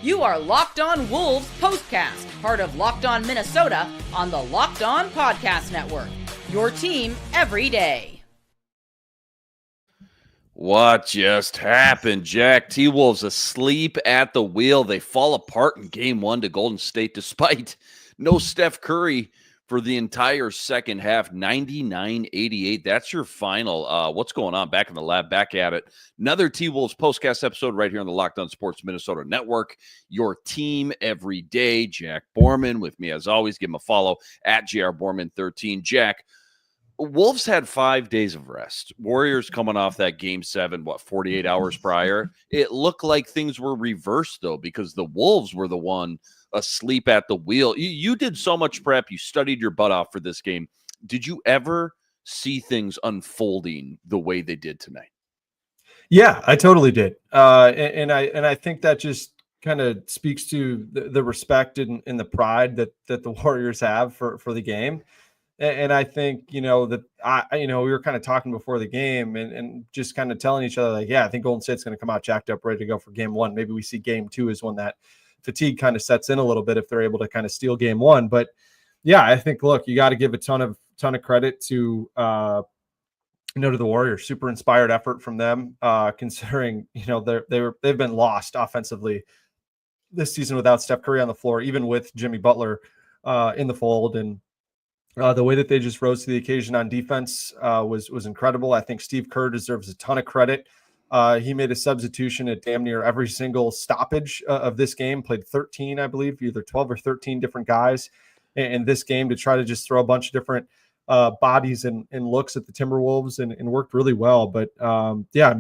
You are Locked On Wolves Postcast, part of Locked On Minnesota on the Locked On Podcast Network. Your team every day. What just happened, Jack? T-Wolves asleep at the wheel. They fall apart in Game 1 to Golden State despite no Steph Curry for the entire second half, 99-88. That's your final. What's going on? Back in the lab, back at it. Another T-Wolves Postcast episode right here on the Locked On Sports Minnesota Network. Your team every day. Jack Borman with me as always. Give him a follow at JRBorman13. Jack, Wolves had 5 days of rest. Warriors coming off that Game 7, 48 hours prior? It looked like things were reversed, though, because the Wolves were the one asleep at the wheel. You did so much prep. You studied your butt off for this game. Did you ever see things unfolding the way they did tonight? Yeah, I totally did. And I think that just kind of speaks to the respect and the pride that the Warriors have for the game. And I think, we were kind of talking before the game and just kind of telling each other, like, yeah, I think Golden State's going to come out jacked up, ready to go for Game 1. Maybe we see Game 2 is when that fatigue kind of sets in a little bit if they're able to kind of steal Game 1. But yeah, I think, look, you got to give a ton of credit to, to the Warriors. Super inspired effort from them, considering, they've been lost offensively this season without Steph Curry on the floor, even with Jimmy Butler in the fold. And the way that they just rose to the occasion on defense was incredible. I think Steve Kerr deserves a ton of credit. He made a substitution at damn near every single stoppage of this game, played 13, I believe, either 12 or 13 different guys in this game to try to just throw a bunch of different bodies and looks at the Timberwolves and worked really well. But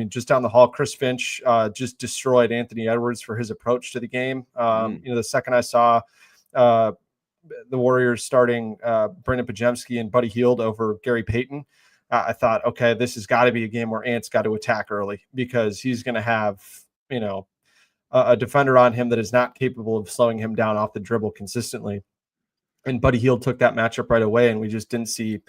just down the hall, Chris Finch just destroyed Anthony Edwards for his approach to the game. The second I saw the Warriors starting Brandon Podziemski and Buddy Hield over Gary Payton, I thought, okay, this has got to be a game where Ant's got to attack early because he's going to have, a defender on him that is not capable of slowing him down off the dribble consistently. And Buddy Hield took that matchup right away, and we just didn't see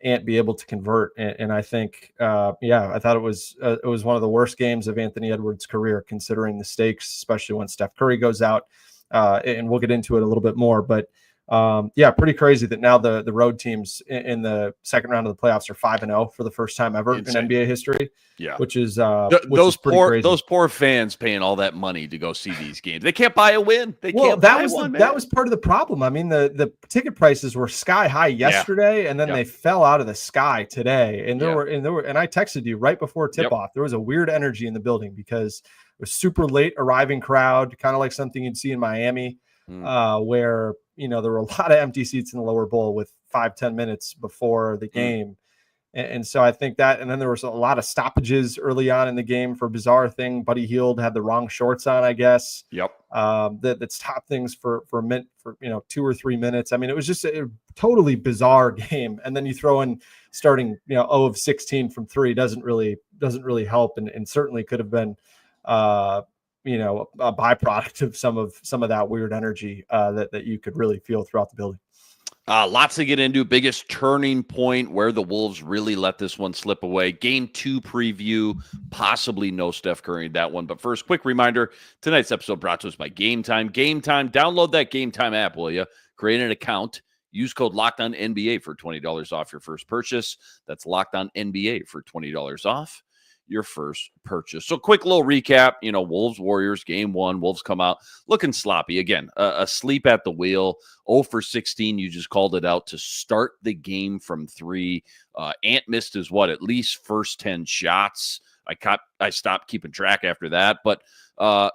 Ant be able to convert. And I think, I thought it was one of the worst games of Anthony Edwards' career, considering the stakes, especially when Steph Curry goes out. And we'll get into it a little bit more, but pretty crazy that now the road teams in the second round of the playoffs are 5-0 for the first time ever in NBA history. Yeah, which is those poor fans paying all that money to go see these games. They can't buy a win. That was part of the problem. I mean, the ticket prices were sky high yesterday, and then they fell out of the sky today. And and I texted you right before tip off. There was a weird energy in the building because it was super late arriving crowd, kind of like something you'd see in Miami, where there were a lot of empty seats in the lower bowl with 5-10 minutes before the game. And so I think that, and then there was a lot of stoppages early on in the game for a bizarre thing. Buddy Hield had the wrong shorts on, I guess. Yep. That stopped things for 2 or 3 minutes. I mean, it was just a totally bizarre game. And then you throw in starting, 0 of 16 from 3 doesn't really help, and certainly could have been, a byproduct of some of that weird energy that you could really feel throughout the building. Lots to get into. Biggest turning point where the Wolves really let this one slip away. Game 2 preview, possibly no Steph Curry in that one. But first, quick reminder, tonight's episode brought to us by Game Time. Game Time, download that Game Time app, will you? Create an account. Use code LOCKEDONNBA for $20 off your first purchase. That's LOCKEDONNBA for $20 off your first purchase. So quick little recap, Wolves, Warriors, Game 1, Wolves come out looking sloppy. Again, asleep at the wheel, 0 for 16. You just called it out to start the game from 3. Ant missed his, at least first 10 shots. I stopped keeping track after that, but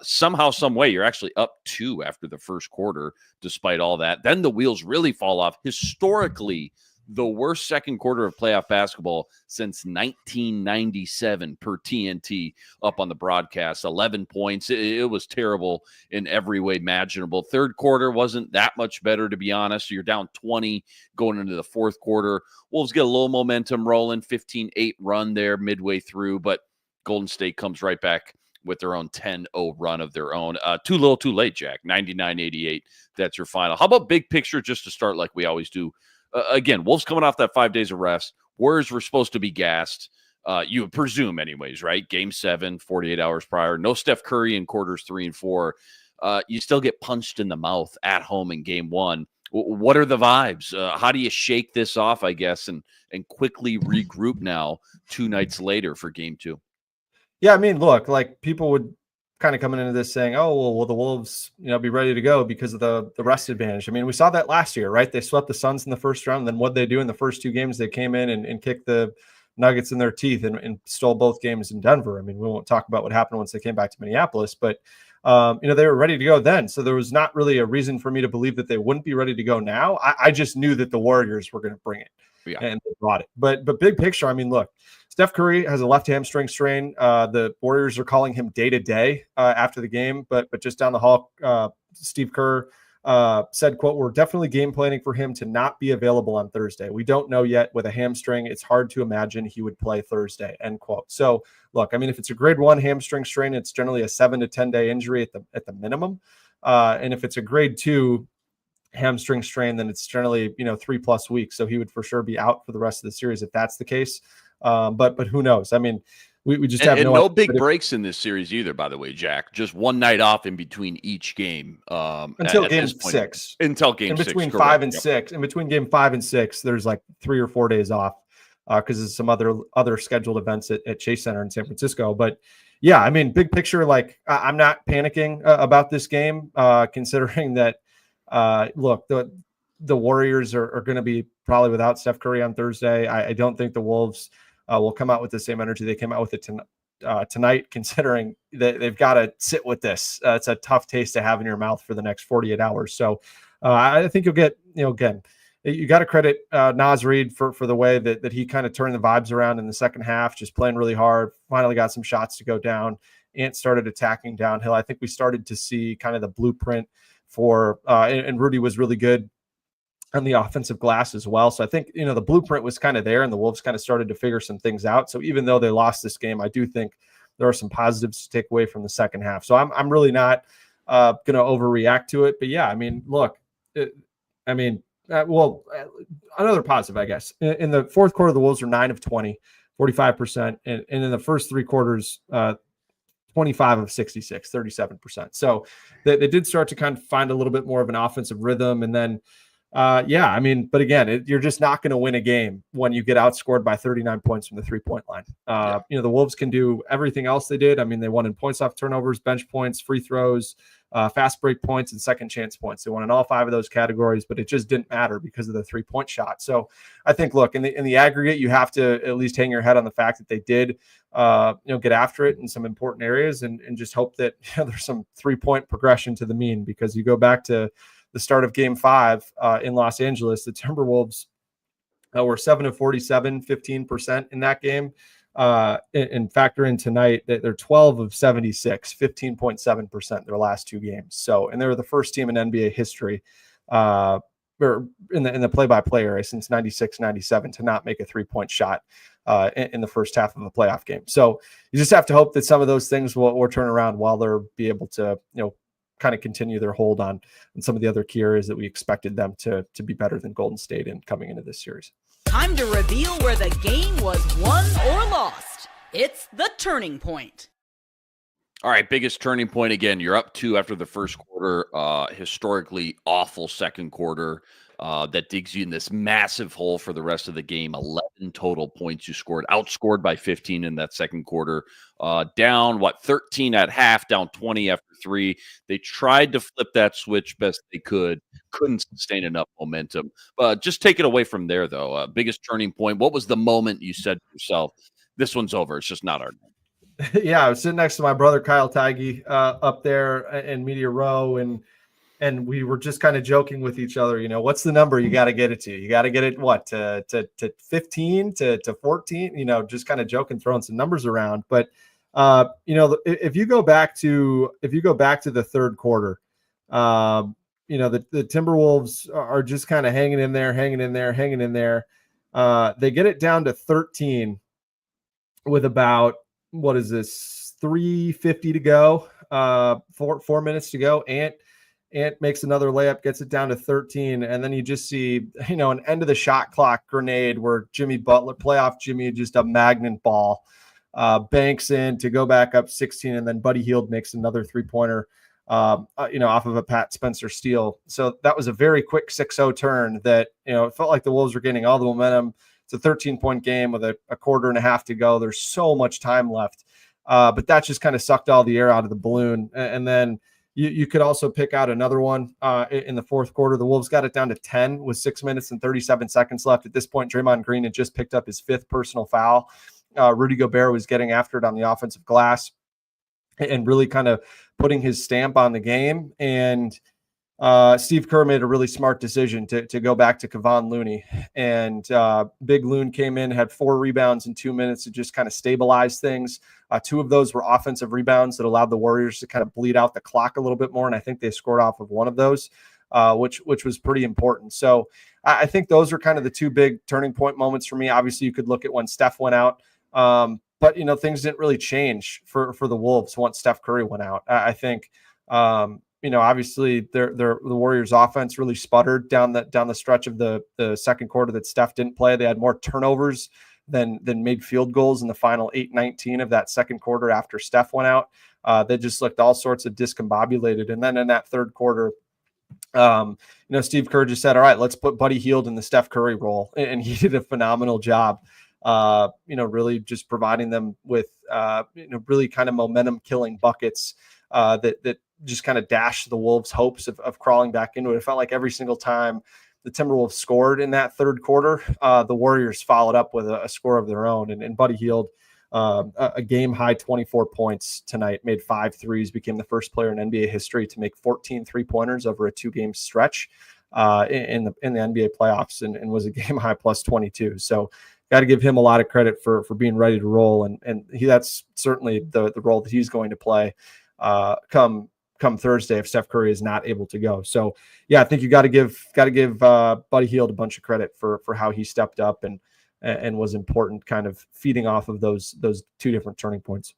somehow, some way, you're actually up 2 after the first quarter, despite all that. Then the wheels really fall off. Historically, the worst second quarter of playoff basketball since 1997 per TNT up on the broadcast. 11 points. It was terrible in every way imaginable. Third quarter wasn't that much better, to be honest. You're down 20 going into the fourth quarter. Wolves get a little momentum rolling, 15-8 run there midway through, but Golden State comes right back with their own 10-0 run of their own. Too little, too late, Jack. 99-88. That's your final. How about big picture just to start like we always do? Again, Wolves coming off that 5 days of rest. Warriors were supposed to be gassed. You would presume anyways, right? Game 7, 48 hours prior, no Steph Curry in quarters 3 and 4. You still get punched in the mouth at home in game 1. What are the vibes? How do you shake this off, I guess, and quickly regroup now 2 nights later for game 2? Yeah, I mean, look, like people would kind of coming into this saying, "Oh, well, will the Wolves, be ready to go because of the rest advantage?" I mean, we saw that last year, right? They swept the Suns in the first round. Then what they do in the first 2 games, they came in and kicked the Nuggets in their teeth and stole both games in Denver. I mean, we won't talk about what happened once they came back to Minneapolis, but they were ready to go then. So there was not really a reason for me to believe that they wouldn't be ready to go now. I just knew that the Warriors were going to bring it. Yeah. And they brought it. But big picture, I mean, look, Steph Curry has a left hamstring strain. The Warriors are calling him day to day after the game, but just down the hall, Steve Kerr said, quote, "We're definitely game planning for him to not be available on Thursday. We don't know yet with a hamstring. It's hard to imagine he would play Thursday," end quote. So look, I mean, if it's a grade 1 hamstring strain, it's generally a 7 to 10 day injury at the minimum. And if it's a grade 2 hamstring strain, then it's generally 3+ weeks. So he would for sure be out for the rest of the series if that's the case. But who knows? I mean, we just have no big breaks in this series either, by the way, Jack. Just one night off in between each game. Until game 6. Until game 6. In between 5 and 6. In between game 5 and 6, there's like 3 or 4 days off because there's some other scheduled events at Chase Center in San Francisco. But yeah, I mean, big picture, like I'm not panicking about this game, considering that, look, the Warriors are going to be probably without Steph Curry on Thursday. I don't think the Wolves will come out with the same energy they came out with it tonight, considering that they've got to sit with this. It's a tough taste to have in your mouth for the next 48 hours. So I think you'll get, again, you got to credit Naz Reid for the way that he kind of turned the vibes around in the second half, just playing really hard, finally got some shots to go down. Ant started attacking downhill. I think we started to see kind of the blueprint for, and Rudy was really good on the offensive glass as well. So I think, the blueprint was kind of there and the Wolves kind of started to figure some things out. So even though they lost this game, I do think there are some positives to take away from the second half. So I'm really not going to overreact to it. But yeah, I mean, look, another positive, I guess. In the fourth quarter, the Wolves were 9 of 20, 45%. And in the first 3 quarters, 25 of 66, 37%. So they did start to kind of find a little bit more of an offensive rhythm. And then, but again, you're just not going to win a game when you get outscored by 39 points from the 3-point line. The Wolves can do everything else they did. I mean, they won in points off turnovers, bench points, free throws, fast break points, and second chance points. They won in all 5 of those categories, but it just didn't matter because of the 3-point shot. So I think, look, in the aggregate, you have to at least hang your head on the fact that they did, get after it in some important areas and just hope that there's some 3-point progression to the mean, because you go back to the start of game 5 in Los Angeles, the Timberwolves were 7 of 47, 15% in that game. And factor in tonight that they're 12 of 76, 15.7% their last 2 games. So, and they were the first team in NBA history, or in the play-by-play area since 96-97 to not make a 3-point shot in the first half of a playoff game. So you just have to hope that some of those things will turn around while they'll be able to, kind of continue their hold on some of the other key areas that we expected them to be better than Golden State in coming into this series. Time to reveal where the game was won or lost. It's the turning point. All right, biggest turning point again. You're up 2 after the first quarter. Historically awful second quarter that digs you in this massive hole for the rest of the game. 11 total points you scored, outscored by 15 in that second quarter. Down 13 at half, down 20 after 3. They tried to flip that switch best they couldn't sustain enough momentum. Just take it away from there, though. Biggest turning point. What was the moment you said to yourself, "This one's over. It's just not our night"? Yeah, I was sitting next to my brother Kyle Tighe up there in Media Row, and we were just kind of joking with each other. What's the number you got to get it to? You got to get it to 15 to 14. Just kind of joking, throwing some numbers around. But if you go back to the third quarter, the Timberwolves are just kind of hanging in there. They get it down to 13 with about, 3:50 to go, 4 minutes to go. Ant makes another layup, gets it down to 13. And then you just see, an end of the shot clock grenade where Jimmy Butler, playoff Jimmy, just a magnet ball, banks in to go back up 16. And then Buddy Hield makes another 3-pointer, off of a Pat Spencer steal. So that was a very quick 6-0 turn that, it felt like the Wolves were getting all the momentum. It's a 13-point game with a quarter and a half to go. There's so much time left. But that just kind of sucked all the air out of the balloon. And then you could also pick out another one in the fourth quarter. The Wolves got it down to 10 with 6 minutes and 37 seconds left. At this point, Draymond Green had just picked up his 5th personal foul. Rudy Gobert was getting after it on the offensive glass and really kind of putting his stamp on the game. And Steve Kerr made a really smart decision to go back to Kevon Looney. And Big Loon came in, had 4 rebounds in 2 minutes to just kind of stabilize things. 2 of those were offensive rebounds that allowed the Warriors to kind of bleed out the clock a little bit more. And I think they scored off of one of those, which was pretty important. So I think those are kind of the 2 big turning point moments for me. Obviously, you could look at when Steph went out. But, things didn't really change for the Wolves once Steph Curry went out. I think, obviously the Warriors offense really sputtered down the stretch of the second quarter that Steph didn't play. They had more turnovers than made field goals in the final 8-19 of that second quarter after Steph went out. They just looked all sorts of discombobulated. And then in that third quarter, Steve Kerr just said, all right, let's put Buddy Hield in the Steph Curry role. And he did a phenomenal job, really just providing them with, really kind of momentum killing buckets that just kind of dashed the Wolves' hopes of crawling back into it. It felt like every single time the Timberwolves scored in that third quarter, the Warriors followed up with a score of their own. And Buddy Hield, a game-high 24 points tonight, made 5 threes, became the first player in NBA history to make 14 three-pointers over a 2-game stretch in the NBA playoffs, and was a game-high plus 22. So got to give him a lot of credit for being ready to roll. And that's certainly the role that he's going to play come Thursday if Steph Curry is not able to go. So yeah, I think you got to give Buddy Hield a bunch of credit for how he stepped up and was important, kind of feeding off of those 2 different turning points.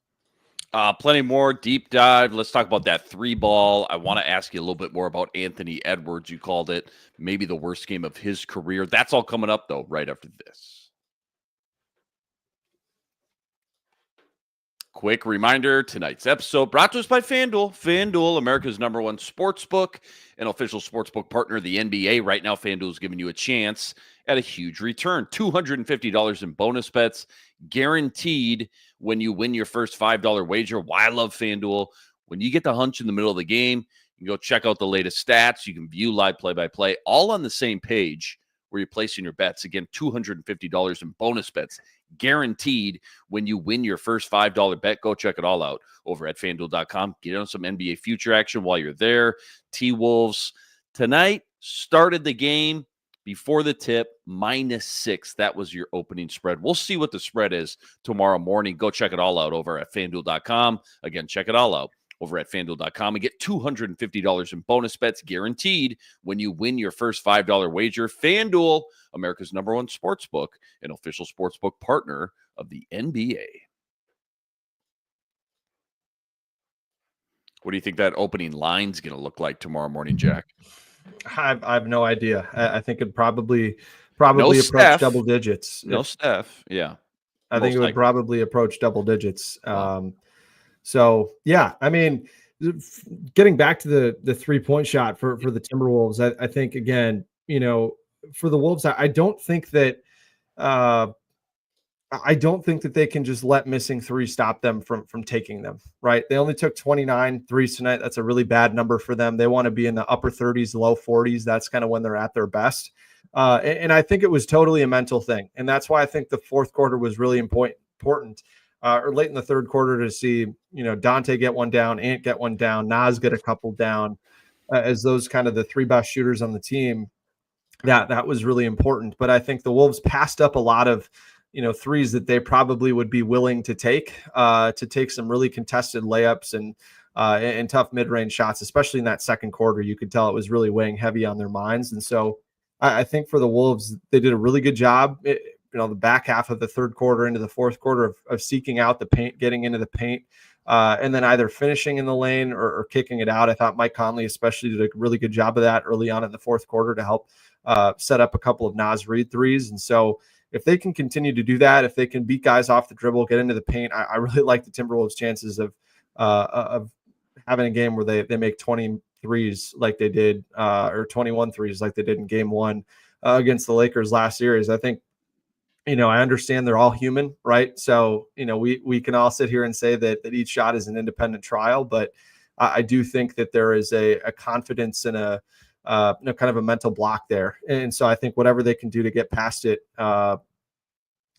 Plenty more deep dive. Let's talk about that 3-ball. I want to ask you a little bit more about Anthony Edwards. You called it maybe the worst game of his career. That's all coming up though right after this. Quick reminder, tonight's episode brought to us by FanDuel. FanDuel, America's #1 sportsbook, an official sportsbook partner of the NBA. Right now, FanDuel is giving you a chance at a huge return. $250 in bonus bets, guaranteed when you win your first $5 wager. Why I love FanDuel. When you get the hunch in the middle of the game, you can go check out the latest stats. You can view live play-by-play, all on the same page where you're placing your bets. Again, $250 in bonus bets, guaranteed when you win your first $5 bet. Go check it all out over at FanDuel.com. Get on some NBA future action while you're there. T-Wolves tonight started the game before the tip, -6. That was your opening spread. We'll see what the spread is tomorrow morning. Go check it all out over at FanDuel.com. Again, check it all out over at FanDuel.com and get $250 in bonus bets guaranteed when you win your first $5 wager. FanDuel, America's #1 sportsbook, an official sportsbook partner of the NBA. What do you think that opening line's going to look like tomorrow morning, Jack? I have no idea. I think it'd probably No approach Steph. double digits. No Steph. Yeah. I think it would probably approach double digits. Wow. So yeah, I mean, getting back to the 3-point shot for the Timberwolves, I think again, for the Wolves, I don't think that they can just let missing 3 stop them from taking them. Right? They only took 29 threes tonight. That's a really bad number for them. They want to be in the upper 30s, low 40s. That's kind of when they're at their best. And I think it was totally a mental thing, and that's why I think the fourth quarter was really important. Or late in the third quarter to see, Dante get one down, Ant get one down, Nas get a couple down, as those kind of the 3 best shooters on the team. That was really important. But I think the Wolves passed up a lot of, threes that they probably would be willing to take some really contested layups and tough mid-range shots, especially in that second quarter. You could tell it was really weighing heavy on their minds. And so I think for the Wolves, they did a really good job. The back half of the third quarter into the fourth quarter of seeking out the paint, getting into the paint, and then either finishing in the lane or kicking it out. I thought Mike Conley especially did a really good job of that early on in the fourth quarter to help set up a couple of Naz Reid threes. And so if they can continue to do that, if they can beat guys off the dribble, get into the paint, I really like the Timberwolves' chances of having a game where they make 20 threes like they did, or 21 threes like they did in game one against the Lakers last series. I think, I understand they're all human, right? So, we can all sit here and say that each shot is an independent trial, but I do think that there is a confidence and a kind of a mental block there. And so I think whatever they can do to get past it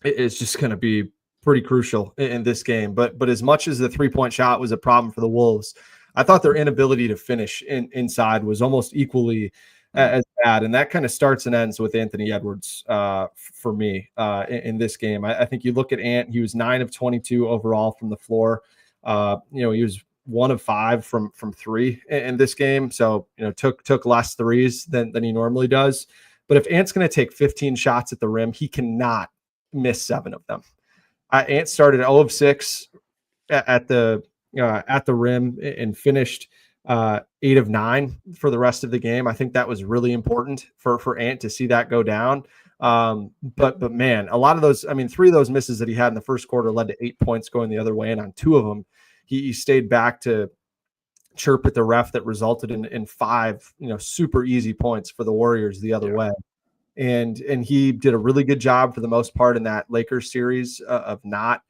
is just going to be pretty crucial in this game. But as much as the 3-point shot was a problem for the Wolves, I thought their inability to finish inside was almost equally as bad. And that kind of starts and ends with Anthony Edwards for me in this game. I think you look at Ant, he was 9 of 22 overall from the floor. He was 1 of 5 from 3 in this game. So, took less threes than he normally does. But if Ant's going to take 15 shots at the rim, he cannot miss 7 of them. Ant started 0 of 6 at the rim and finished 8 of 9 for the rest of the game. I think that was really important for Ant to see that go down. But man, a lot of those, 3 of those misses that he had in the first quarter led to 8 points going the other way. And on 2 of them, he stayed back to chirp at the ref that resulted in 5, super easy points for the Warriors the other way. And he did a really good job for the most part in that Lakers series of not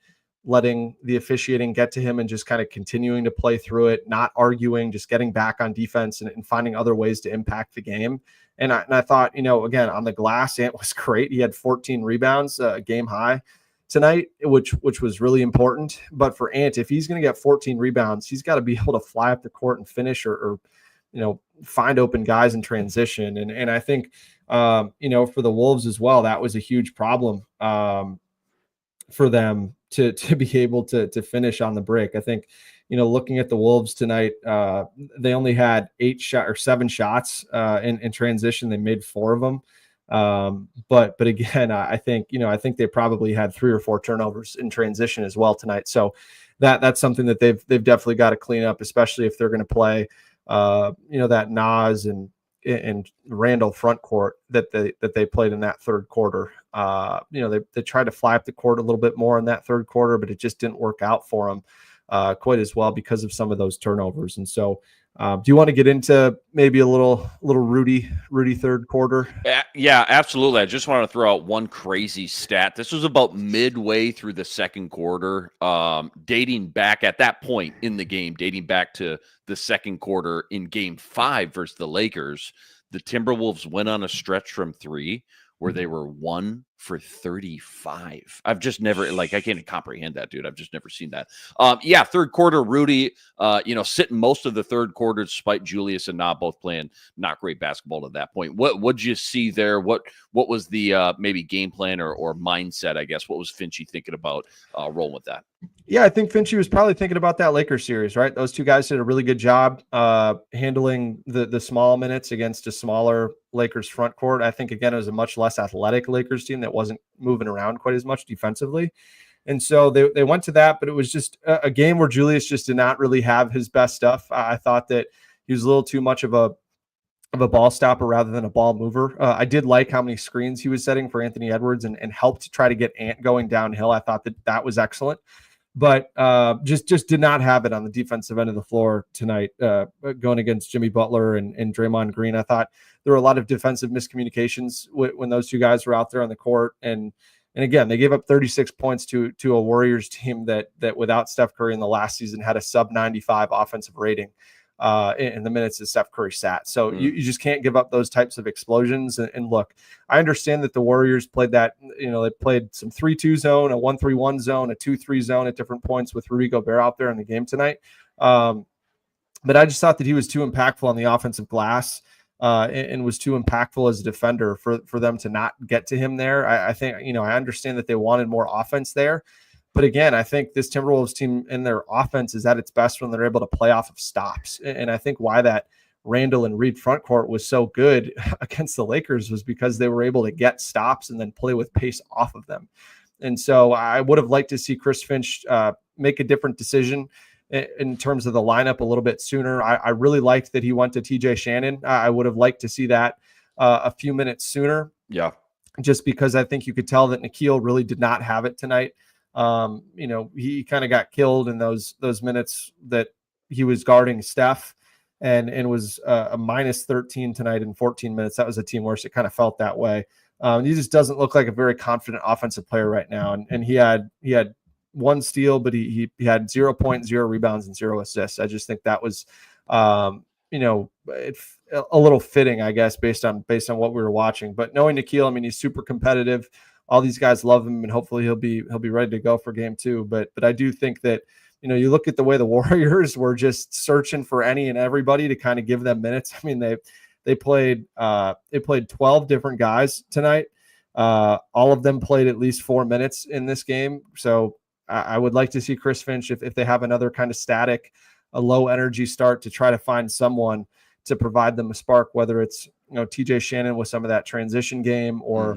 letting the officiating get to him and just kind of continuing to play through it, not arguing, just getting back on defense and finding other ways to impact the game. And I thought, again, on the glass, Ant was great. He had 14 rebounds, a game high tonight, which was really important. But for Ant, if he's going to get 14 rebounds, he's got to be able to fly up the court and finish or find open guys in transition. And I think, for the Wolves as well, that was a huge problem for them to be able to finish on the break. I think, looking at the Wolves tonight, they only had 7 shots in transition. They made 4 of them. But again, I think they probably had 3 or 4 turnovers in transition as well tonight. So that's something that they've definitely got to clean up, especially if they're going to play, that Naz and Randall front court that they played in that third quarter. They tried to fly up the court a little bit more in that third quarter, but it just didn't work out for them quite as well because of some of those turnovers. And so, do you want to get into maybe a little Rudy third quarter? Yeah, absolutely. I just want to throw out one crazy stat. This was about midway through the second quarter, dating back at that point in the game, dating back to the second quarter in game 5 versus the Lakers. The Timberwolves went on a stretch from 3 where they were 1 for 35. I've just never, I can't comprehend that, dude. I've just never seen that. Third quarter, Rudy, sitting most of the third quarter, despite Julius and Na both playing not great basketball at that point. What'd you see there? What was the maybe game plan or mindset, I guess? What was Finchie thinking about rolling with that? Yeah, I think Finchie was probably thinking about that Lakers series, right? Those two guys did a really good job handling the small minutes against a smaller Lakers front court. I think, again, it was a much less athletic Lakers team that wasn't moving around quite as much defensively. And so they went to that, but it was just a game where Julius just did not really have his best stuff. I thought that he was a little too much of a ball stopper rather than a ball mover. I did like how many screens he was setting for Anthony Edwards and helped to try to get Ant going downhill. I thought that was excellent. But just did not have it on the defensive end of the floor tonight, going against Jimmy Butler and Draymond Green. I thought there were a lot of defensive miscommunications when those two guys were out there on the court. And again, they gave up 36 points to a Warriors team that without Steph Curry in the last season had a sub 95 offensive rating in the minutes that Steph Curry sat. So you just can't give up those types of explosions. And look, I understand that the Warriors played that, they played some 3-2 zone, a 1-3-1 zone, a 2-3 zone at different points with Rudy Gobert out there in the game tonight. But I just thought that he was too impactful on the offensive glass and was too impactful as a defender for them to not get to him there. I think, I understand that they wanted more offense there. But again, I think this Timberwolves team and their offense is at its best when they're able to play off of stops. And I think why that Randall and Reed front court was so good against the Lakers was because they were able to get stops and then play with pace off of them. And so I would have liked to see Chris Finch make a different decision in terms of the lineup a little bit sooner. I really liked that he went to TJ Shannon. I would have liked to see that a few minutes sooner. Yeah. Just because I think you could tell that Nickeil really did not have it tonight. He kind of got killed in those minutes that he was guarding Steph, and was a minus 13 tonight in 14 minutes. That was a team worst. It kind of felt that way. He just doesn't look like a very confident offensive player right now. And he had one steal, but he had 0.0 rebounds and 0 assists. I just think that was, it's a little fitting, I guess, based on what we were watching. But knowing Nickeil, I mean, he's super competitive. All these guys love him, and hopefully he'll be ready to go for game 2. But I do think that, you look at the way the Warriors were just searching for any and everybody to kind of give them minutes. I mean, they played 12 different guys tonight. All of them played at least 4 minutes in this game. So I would like to see Chris Finch, if they have another kind of static, a low energy start, to try to find someone to provide them a spark, whether it's, TJ Shannon with some of that transition game, or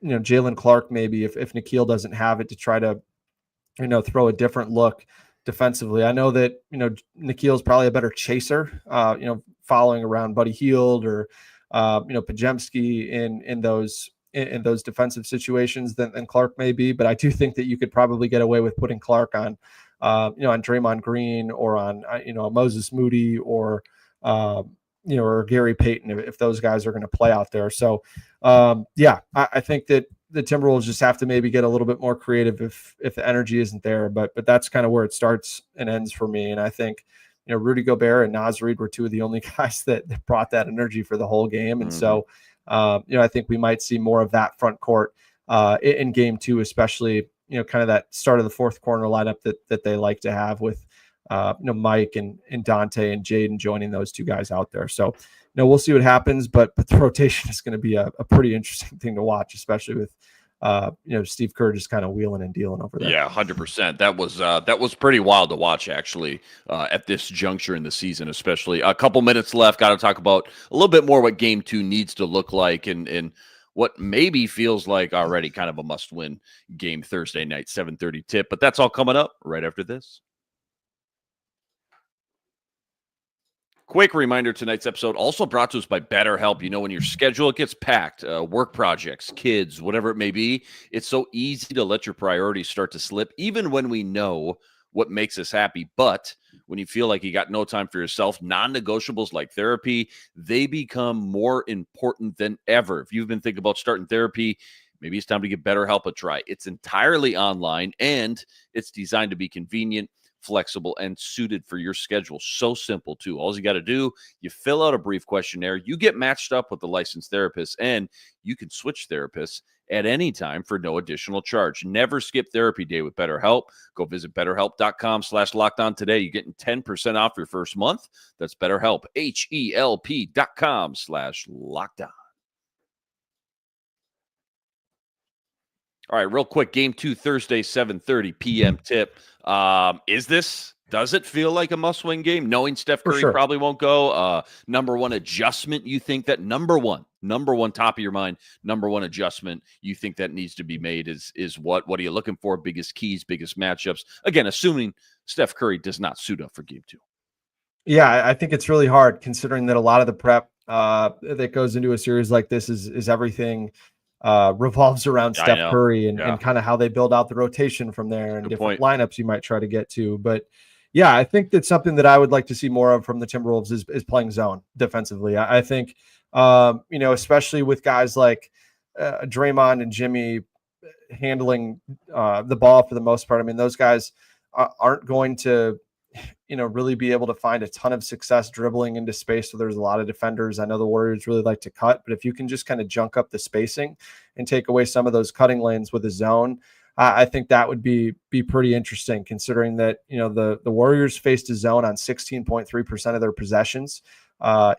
Jalen Clark, maybe if Nickeil doesn't have it, to try to, throw a different look defensively. I know that, Nickeil's probably a better chaser, following around Buddy Hield or, Pajemski in those defensive situations than Clark may be. But I do think that you could probably get away with putting Clark on Draymond Green, or on, Moses Moody, or Gary Payton, if those guys are going to play out there. So, I think that the Timberwolves just have to maybe get a little bit more creative if the energy isn't there. But that's kind of where it starts and ends for me. And I think, Rudy Gobert and Naz Reid were two of the only guys that brought that energy for the whole game. And so, I think we might see more of that front court in game 2, especially, kind of that start of the fourth quarter lineup that they like to have with, Mike and Dante and Jaden joining those two guys out there. So, we'll see what happens, but the rotation is going to be a pretty interesting thing to watch, especially with, Steve Kerr just kind of wheeling and dealing over there. Yeah, 100%. That was pretty wild to watch, actually, at this juncture in the season, especially. A couple minutes left. Got to talk about a little bit more what game 2 needs to look like, and what maybe feels like already kind of a must-win game Thursday night, 7:30 tip. But that's all coming up right after this. Quick reminder, tonight's episode also brought to us by BetterHelp. When your schedule gets packed, work projects, kids, whatever it may be, it's so easy to let your priorities start to slip, even when we know what makes us happy. But when you feel like you got no time for yourself, non-negotiables like therapy, they become more important than ever. If you've been thinking about starting therapy, maybe it's time to give BetterHelp a try. It's entirely online, and it's designed to be convenient, flexible, and suited for your schedule. So simple, too. All you got to do, you fill out a brief questionnaire, you get matched up with a licensed therapist, and you can switch therapists at any time for no additional charge. Never skip therapy day with BetterHelp. Go visit BetterHelp.com/lockedon today. You're getting 10% off your first month. That's BetterHelp, HELP.com/lockedon. All right, real quick, game 2, Thursday, 7:30 p.m. tip. Does it feel like a must-win game, knowing Steph Curry probably won't go? Number one adjustment, you think that number one, top of your mind, number one adjustment you think that needs to be made is what? What are you looking for? Biggest keys, biggest matchups? Again, assuming Steph Curry does not suit up for game 2. Yeah, I think it's really hard, considering that a lot of the prep that goes into a series like this is everything revolves around Steph Curry and kind of how they build out the rotation from there, and different lineups you might try to get to. But yeah, I think that's something that I would like to see more of from the Timberwolves is playing zone defensively. I think, especially with guys like Draymond and Jimmy handling the ball for the most part. I mean, those guys aren't going to, really be able to find a ton of success dribbling into space. So there's a lot of defenders. I know the Warriors really like to cut, but if you can just kind of junk up the spacing and take away some of those cutting lanes with a zone, I think that would be pretty interesting, considering that, the Warriors faced a zone on 16.3% of their possessions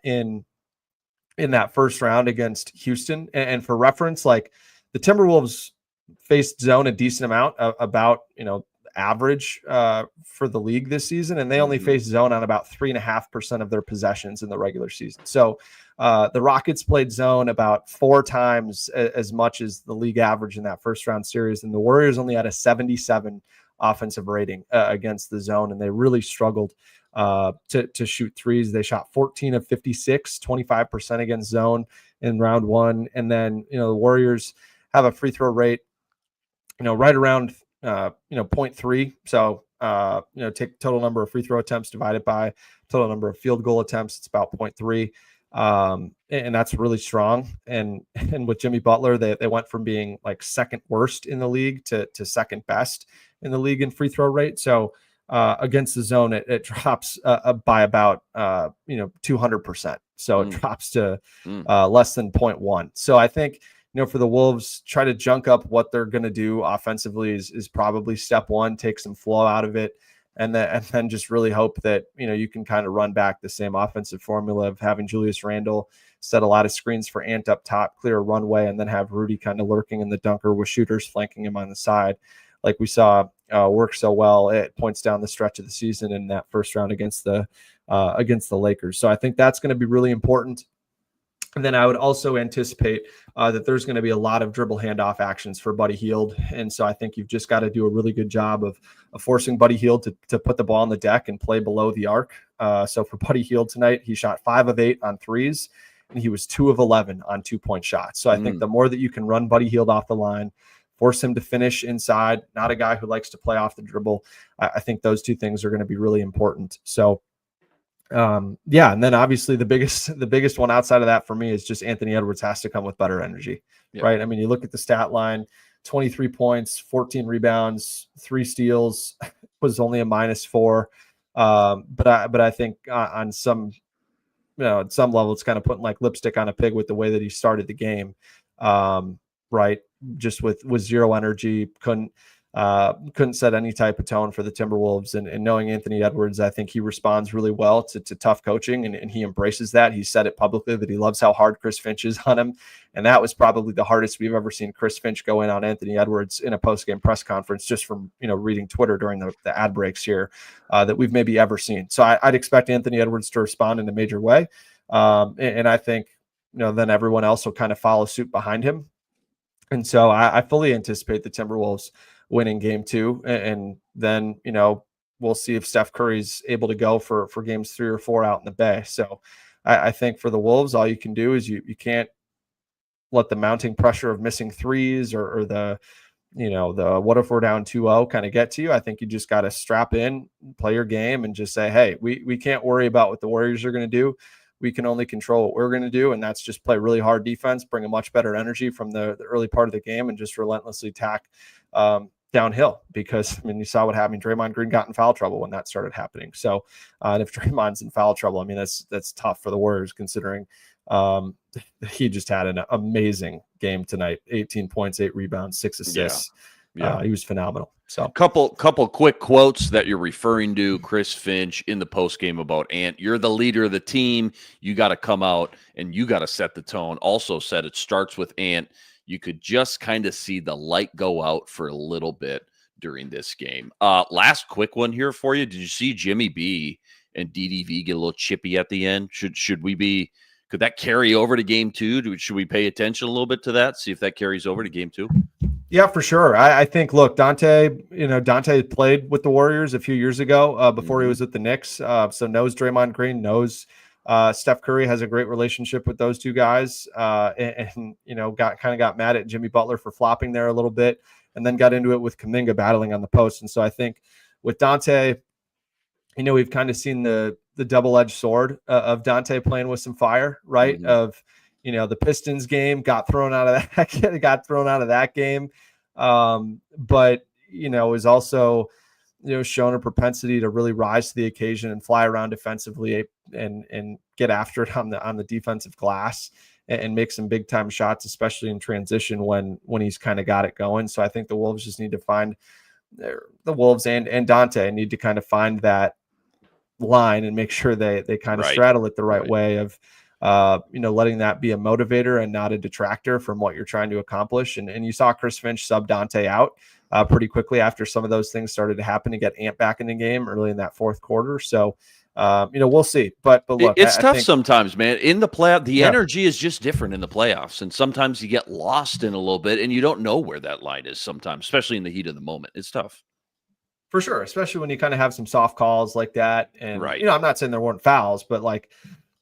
in that first round against Houston. And for reference, like, the Timberwolves faced zone a decent amount, about, average for the league this season, and they only faced zone on about 3.5% of their possessions in the regular season. So the Rockets played zone about 4 times as much as the league average in that first round series, and the Warriors only had a 77 offensive rating against the zone, and they really struggled to shoot threes. They shot 14 of 56, 25% against zone in round one. And then, the Warriors have a free throw rate, right around, 0.3. So, take total number of free throw attempts divided by total number of field goal attempts. It's about 0.3. And that's really strong. And with Jimmy Butler, they went from being like second worst in the league to second best in the league in free throw rate. So, against the zone, it drops by about 200%. So it drops to less than 0.1. So I think, for the Wolves, try to junk up what they're going to do offensively is probably step one. Take some flow out of it, and then just really hope that you can kind of run back the same offensive formula of having Julius Randle set a lot of screens for Ant up top, clear a runway, and then have Rudy kind of lurking in the dunker with shooters flanking him on the side, like we saw work so well at points down the stretch of the season in that first round against the Lakers. So I think that's going to be really important. And then I would also anticipate that there's going to be a lot of dribble handoff actions for Buddy Hield. And so I think you've just got to do a really good job of forcing Buddy Hield to put the ball on the deck and play below the arc. So for Buddy Hield tonight, he shot 5 of 8 on threes, and he was 2 of 11 on 2-point shots. So I think the more that you can run Buddy Hield off the line, force him to finish inside, not a guy who likes to play off the dribble, I think those two things are going to be really important. So and then obviously the biggest one outside of that for me is just Anthony Edwards has to come with better energy, right? I mean, you look at the stat line, 23 points, 14 rebounds, 3 steals, was only a -4. But I think on some, at some level, it's kind of putting like lipstick on a pig with the way that he started the game. Right. Just with zero energy, couldn't set any type of tone for the Timberwolves. And knowing Anthony Edwards, I think he responds really well to tough coaching, and he embraces that. He said it publicly that he loves how hard Chris Finch is on him. And that was probably the hardest we've ever seen Chris Finch go in on Anthony Edwards in a post-game press conference, just from, reading Twitter during the ad breaks here, that we've maybe ever seen. So I'd expect Anthony Edwards to respond in a major way. And I think, then everyone else will kind of follow suit behind him. And so I fully anticipate the Timberwolves winning game 2. And then, we'll see if Steph Curry's able to go for games 3 or 4 out in the Bay. So I think for the Wolves, all you can do is you can't let the mounting pressure of missing threes or the what if we're down 2-0 kind of get to you. I think you just got to strap in, play your game, and just say, hey, we can't worry about what the Warriors are going to do. We can only control what we're going to do, and that's just play really hard defense, bring a much better energy from the early part of the game, and just relentlessly tack downhill. Because, you saw what happened. Draymond Green got in foul trouble when that started happening. So, and if Draymond's in foul trouble, that's tough for the Warriors, considering he just had an amazing game tonight. 18 points, 8 rebounds, 6 assists. Yeah. He was phenomenal. So couple quick quotes that you're referring to Chris Finch in the post game about Ant. You're the leader of the team. You got to come out and you got to set the tone. Also said it starts with Ant. You could just kind of see the light go out for a little bit during this game. Last quick one here for you. Did you see Jimmy B and DDV get a little chippy at the end? Could that carry over to game 2? Should we pay attention a little bit to that? See if that carries over to game 2? Yeah, for sure. I think, look, Dante played with the Warriors a few years ago before he was with the Knicks. So knows Draymond Green, knows Steph Curry, has a great relationship with those two guys. And got mad at Jimmy Butler for flopping there a little bit, and then got into it with Kuminga battling on the post. And so I think with Dante, we've kind of seen the double-edged sword of Dante playing with some fire, right? Mm-hmm. Of the Pistons game got thrown out of that game. But is also, shown a propensity to really rise to the occasion and fly around defensively and get after it on the defensive glass and make some big time shots, especially in transition when he's kind of got it going. So I think the Wolves just need to find the Wolves and Dante need to kind of find that line and make sure they kind of straddle it the right way of, letting that be a motivator and not a detractor from what you're trying to accomplish. And you saw Chris Finch sub Dante out pretty quickly after some of those things started to happen to get Ant back in the game early in that fourth quarter. So, we'll see. But look, it's tough sometimes, man. In the playoff, the energy is just different in the playoffs, and sometimes you get lost in a little bit, and you don't know where that line is sometimes, especially in the heat of the moment. It's tough. For sure, especially when you kind of have some soft calls like that. And, Right. you know, I'm not saying there weren't fouls, but like,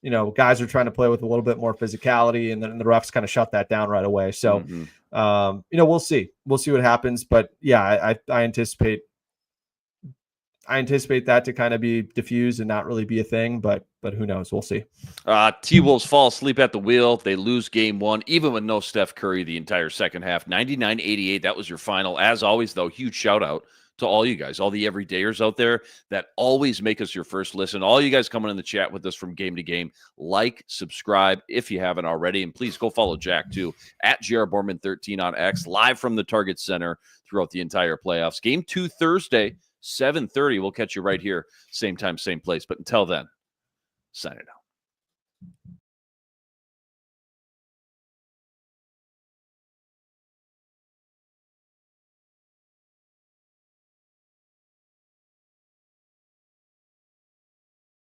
you know, guys are trying to play with a little bit more physicality, and then the refs kind of shut that down right away. So, you know, we'll see. We'll see what happens. But yeah, I anticipate that to kind of be diffused and not really be a thing, but who knows? We'll see. T-Wolves fall asleep at the wheel. They lose game one, even with no Steph Curry the entire second half. 99-88, that was your final. As always, though, huge shout out to all you guys, all the everydayers out there that always make us your first listen. All you guys coming in the chat with us from game to game. Like, subscribe if you haven't already, and please go follow Jack too at Borman 13 on X, live from the Target Center throughout the entire playoffs. Game 2 Thursday, 7:30. We'll catch you right here, same time, same place. But until then, sign it out.